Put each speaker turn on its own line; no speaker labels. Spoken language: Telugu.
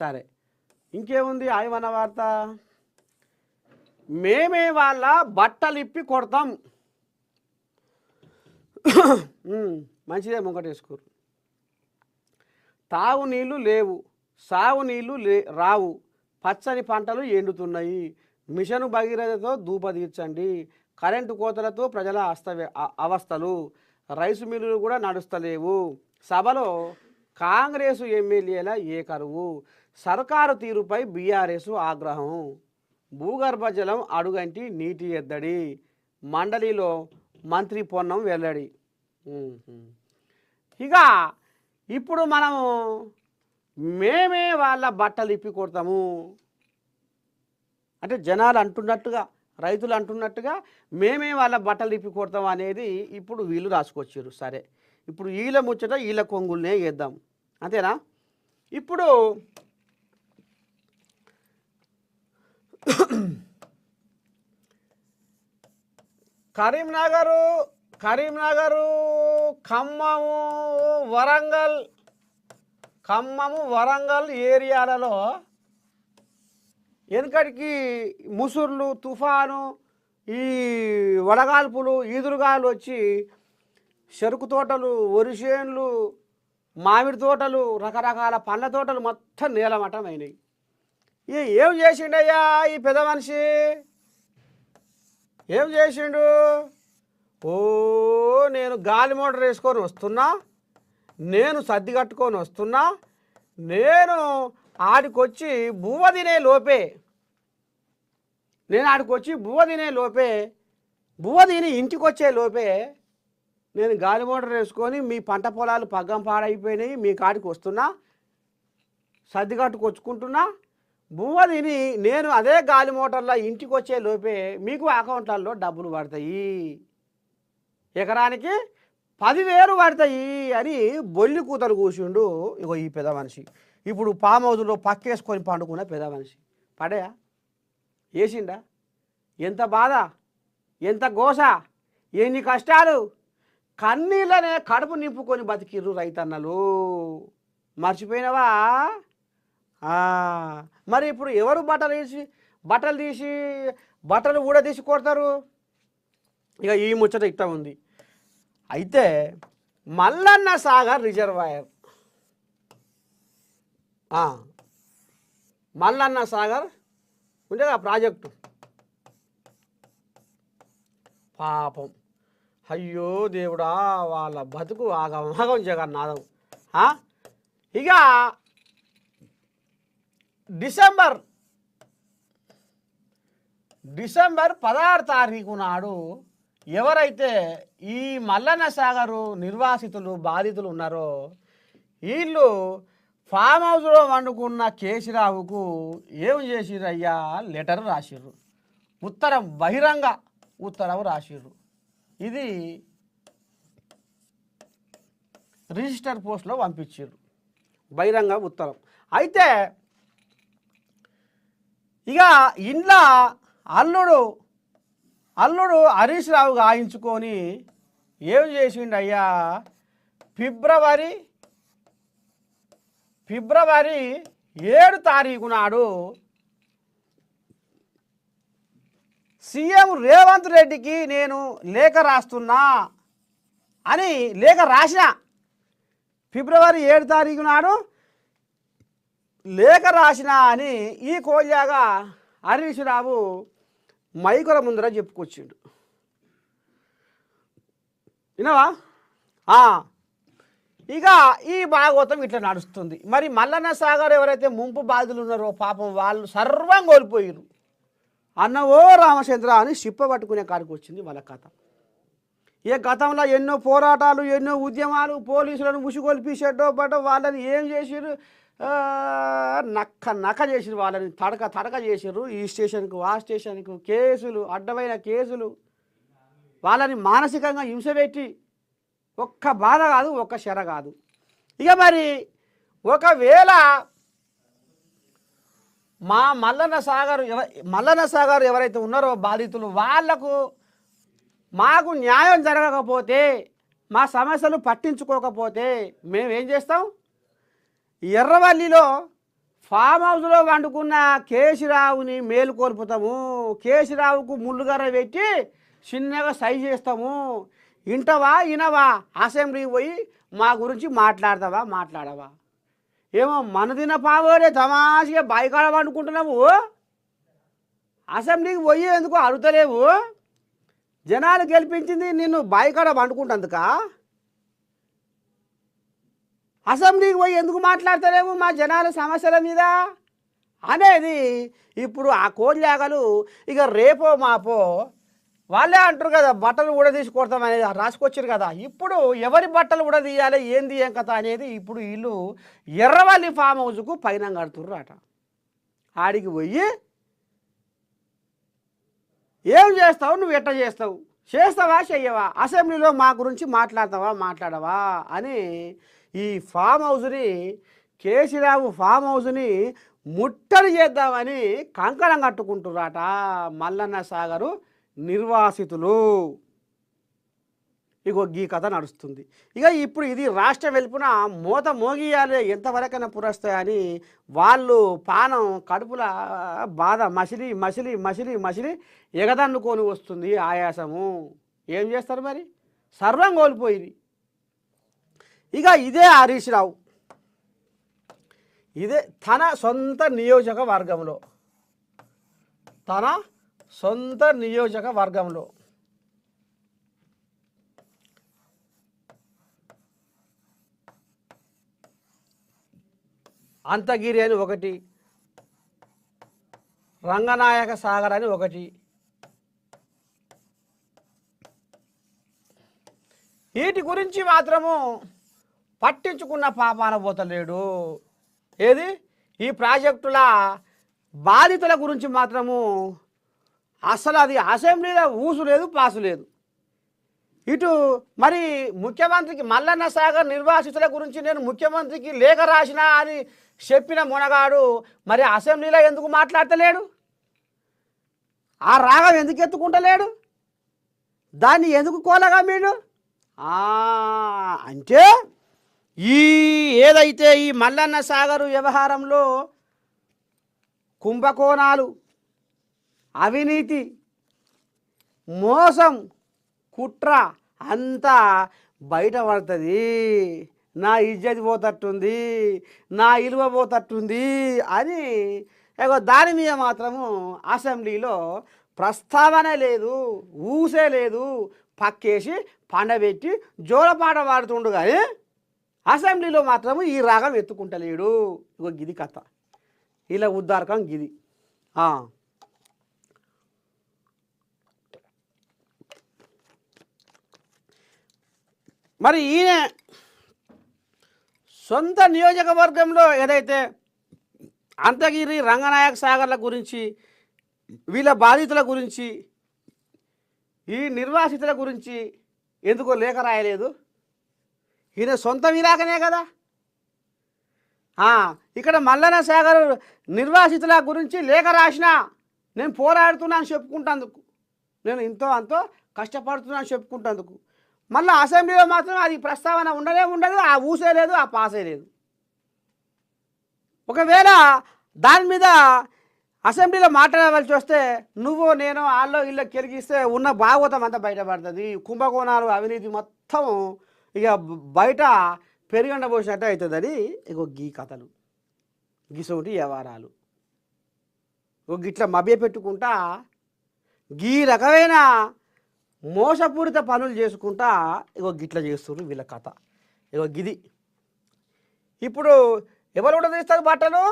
సరే, ఇంకేముంది ఆయవన వార్త? మేమే వాళ్ళ బట్టలు ఇప్పి కొడతాం. మంచిదే, ముంగటేసుకోరు. తాగునీళ్ళు లేవు, సాగునీళ్ళు రావు, పచ్చని పంటలు ఎండుతున్నాయి, మిషను భగీరథతో ధూపదీర్చండి, కరెంటు కోతలతో ప్రజల అవస్థలు, రైసు మిల్లులు కూడా నడుస్తలేవు, సభలో కాంగ్రెసు ఎమ్మెల్యేల ఏకరువు, సర్కారు తీరుపై బీఆర్ఎస్ ఆగ్రహం, భూగర్భ జలం అడుగంటి నీటి ఎద్దడి, మండలిలో మంత్రి పొన్నం వెల్లడి. ఇక ఇప్పుడు మనము మేమే వాళ్ళ బట్టలు ఇప్పి కొడతాము అంటే జనాలు అంటున్నట్టుగా, రైతులు అంటున్నట్టుగా మేమే వాళ్ళ బట్టలు ఇప్పి కొడతాం అనేది ఇప్పుడు వీళ్ళు రాసుకొచ్చారు. సరే, ఇప్పుడు వీళ్ళ ముచ్చట వీళ్ళ కొంగుల్నే వేద్దాం, అంతేనా? ఇప్పుడు కరీంనగరు, ఖమ్మము, వరంగల్ ఏరియాలలో వెనుకటికి ముసుర్లు, తుఫాను, ఈ వడగాల్పులు, ఈదురుగాలు వచ్చి చెరుకు తోటలు, వరిసేన్లు, మామిడి తోటలు, రకరకాల పండ్ల తోటలు మొత్తం నీలమట్టం అయినాయి. ఏం చేసిండయ్యా ఈ పెద్ద మనిషి? ఏం చేసిండు? నేను గాలి మోటార్ వేసుకొని వస్తున్నా, నేను సర్ది కట్టుకొని వస్తున్నా, నేను ఆడికొచ్చి బువ్వ తినే లోపే బువ్వ తిని ఇంటికి వచ్చే లోపే నేను గాలి మోటార్ వేసుకొని మీ పంట పొలాలు పగ్గం పాడైపోయినాయి, మీ కాడికి వస్తున్నా, సర్ది కట్టుకొచ్చుకుంటున్నా, బువ్వ తిని నేను అదే గాలి మోటార్లో ఇంటికి వచ్చే లోపే మీకు అకౌంట్లలో డబ్బులు పడతాయి, ఎకరానికి 10,000 పడతాయి అని బొల్లి కూతలు కూర్చుండు. ఇగో ఈ పెద్ద మనిషి ఇప్పుడు ఫామ్ హౌస్లో పక్కేసుకొని పండుకున్న పెద్ద మనిషి పడయా వేసిండా? ఎంత బాధ, ఎంత గోస, ఎన్ని కష్టాలు, కన్నీళ్ళనే కడుపు నింపుకొని బతికిర్రు రైతన్నలు. మర్చిపోయినవా? మరి ఇప్పుడు ఎవరు బట్టలు కూడా తీసి కొడతారు? ఇక ఈ ముచ్చట ఇట్ట ఉంది. అయితే మల్లన్న సాగర్ రిజర్వాయర్, మల్లన్న సాగర్ ఉంటే ఆ ప్రాజెక్టు పాపం, అయ్యో దేవుడా, వాళ్ళ బతుకు ఆగం జగన్నాథం. ఇక డిసెంబర్ 16 తారీఖు నాడు ఎవరైతే ఈ మల్లన్న సాగరు నిర్వాసితులు, బాధితులు ఉన్నారో వీళ్ళు ఫామ్ హౌస్లో వండుకున్న కేసీరావుకు ఏం చేసిరయ్యా? లెటర్ రాసిర్రు, ఉత్తరం, బహిరంగ ఉత్తరం రాసిర్రు. ఇది రిజిస్టర్ పోస్ట్లో పంపించారు, బహిరంగ ఉత్తరం. అయితే ఇక ఇంట్లో అల్లుడు హరీష్ రావు గాయించుకొని ఏం చేసిండయ్యా? ఫిబ్రవరి 7 తారీఖు నాడు సీఎం రేవంత్ రెడ్డికి నేను లేఖ రాస్తున్నా అని లేఖ రాసిన. ఫిబ్రవరి 7 తారీఖు నాడు లేఖ రాసిన అని ఈ కోల్యాగా హరీష్ రావు మైకుల ముందర చెప్పుకొచ్చిండు. వినవా? ఇక ఈ భాగవతం ఇట్లా నడుస్తుంది. మరి మల్లన్న సాగర్ ఎవరైతే ముంపు బాధితులు ఉన్నారో పాపం వాళ్ళు సర్వం కోల్పోయారు. అన్నవో రామచంద్ర అని చిప్ప పట్టుకునే కాడికి వచ్చింది వాళ్ళ కథ. ఏ గతంలో ఎన్నో పోరాటాలు, ఎన్నో ఉద్యమాలు, పోలీసులను ముసుగొల్పి వాళ్ళని ఏం చేసిరు? నక్క చేసిరు, వాళ్ళని తడక చేసిర్రు. ఈ స్టేషన్కు ఆ స్టేషన్కు కేసులు, అడ్డమైన కేసులు, వాళ్ళని మానసికంగా హింసపెట్టి ఒక్క బాధ కాదు, ఒక్క శర కాదు. ఇక మరి ఒకవేళ మా మల్లన్న సాగర్ ఎవరైతే ఉన్నారో బాధితులు, వాళ్లకు మాకు న్యాయం జరగకపోతే, మా సమస్యలు పట్టించుకోకపోతే మేమేం చేస్తాం? ఎర్రవల్లిలో ఫామ్ హౌస్లో వండుకున్న కేసీరావుని మేలుకొల్పుతాము, కేసీరావుకు ముళ్ళుగర్ర పెట్టి చిన్నగా సైజ్ చేస్తాము, ఇంటవా ఇనవా అసెంబ్లీకి పోయి మా గురించి మాట్లాడవా ఏమో మనదిన పావోరే తమాషగా బాయికాడ వండుకుంటున్నావు, అసెంబ్లీకి పోయి ఎందుకు అడుగుతలేవు, జనాలు గెలిపించింది నిన్ను బాయికాడ వండుకుంటందుక, అసెంబ్లీకి పోయి ఎందుకు మాట్లాడతలేవు మా జనాల సమస్యల మీద అనేది ఇప్పుడు ఆ కోడ్లాగలు ఇక రేపో మాపో వాళ్ళే అంటారు కదా బట్టలు కూడా తీసి కొడతాం అనేది రాసుకొచ్చారు కదా. ఇప్పుడు ఎవరి బట్టలు కూడా తీయాలి ఏంది ఏం కథ అనేది ఇప్పుడు వీళ్ళు ఎర్రవల్లి ఫామ్ హౌస్కు పైన కడుతుర్రు అట. ఆడికి పోయి ఏం చేస్తావు, నువ్వు ఎట్ట చేస్తావు, చేస్తావా చెయ్యవా, అసెంబ్లీలో మా గురించి మాట్లాడవా అని ఈ ఫామ్ హౌస్ని కేసీరావు ఫామ్ హౌస్ని ముట్టడి చేద్దామని కంకణం కట్టుకుంటున్నారట మల్లన్న సాగరు నిర్వాసితులు. ఇగో ఈ కథ నడుస్తుంది. ఇక ఇప్పుడు ఇది రాష్ట్ర వెలుపున మోత మోగియాలి ఎంతవరకైనా పురస్తాయని వాళ్ళు పానం కడుపుల బాధ మసిలి ఎగదన్నుకొని వస్తుంది ఆయాసము. ఏం చేస్తారు మరి, సర్వం కోల్పోయింది. ఇక ఇదే హరీష్ రావు ఇదే తన సొంత నియోజకవర్గంలో అంతగిరి అని ఒకటి, రంగనాయక సాగర్ అని ఒకటి, వీటి గురించి మాత్రము పట్టించుకున్న పాపాన పోతలేడు. ఏది ఈ ప్రాజెక్టుల బాధితుల గురించి మాత్రము అసలు అది అసెంబ్లీలో ఊసు లేదు పాసు లేదు. ఇటు మరి ముఖ్యమంత్రికి మల్లన్న సాగర్ నిర్వాసితుల గురించి నేను ముఖ్యమంత్రికి లేఖ రాసినా అని చెప్పిన మునగాడు మరి అసెంబ్లీలో ఎందుకు మాట్లాడతలేడు, ఆ రాగం ఎందుకు ఎత్తుకుంటలేడు, దాన్ని ఎందుకు కోలగా మీరు అంటే ఏదైతే ఈ మల్లన్న సాగరు వ్యవహారంలో కుంభకోణాలు, అవినీతి, మోసం, కుట్ర అంతా బయటపడుతుంది, నా ఇజ్జత్ పోతట్టుంది, నా ఇలువ పోతట్టుంది అని దాని మీద మాత్రము అసెంబ్లీలో ప్రస్తావన లేదు, ఊసే లేదు, పక్కేసి పండబెట్టి జోలపాట పాడుతుండు. కానీ అసెంబ్లీలో మాత్రము ఈ రాగం ఎత్తుకుంటలేడు. ఇగో గిది కథ, ఇలా ఉద్దారకం గిది. మరి ఈయన సొంత నియోజకవర్గంలో ఏదైతే అంతగిరి రంగనాయక సాగర్ల గురించి, వీళ్ళ బాధితుల గురించి, ఈ నిర్వాసితుల గురించి ఎందుకో లేఖ రాయలేదు. ఈయన సొంత విలాకనే కదా. ఇక్కడ మల్లన్న సాగర్ నిర్వాసితుల గురించి లేఖ రాసినా నేను పోరాడుతున్నాను చెప్పుకుంటేందుకు, నేను ఇంతో అంతో కష్టపడుతున్నాను చెప్పుకుంటేందుకు, మళ్ళీ అసెంబ్లీలో మాత్రం అది ప్రస్తావన ఉండదు, ఆ ఊసే లేదు, ఆ పాసే లేదు. ఒకవేళ దాని మీద అసెంబ్లీలో మాట్లాడవలసి వస్తే నువ్వు నేను వాళ్ళు ఇళ్ళ కెలిగిస్తే ఉన్న భాగవతం అంతా బయటపడుతుంది. కుంభకోణాలు, అవినీతి మొత్తం ఇక బయట పెరిగండబోసినట్టు అవుతుందని ఇగో గీ కథలు, గిసోటి వ్యవహారాలు గిట్లా మభ్య పెట్టుకుంటా గీ రకమైన మోసపూరిత పనులు చేసుకుంటా ఇగో గిట్లా చేస్తున్నారు వీళ్ళ కథ. ఇగో గిది ఇప్పుడు ఎవరు కూడా తీస్తారు బట్టలు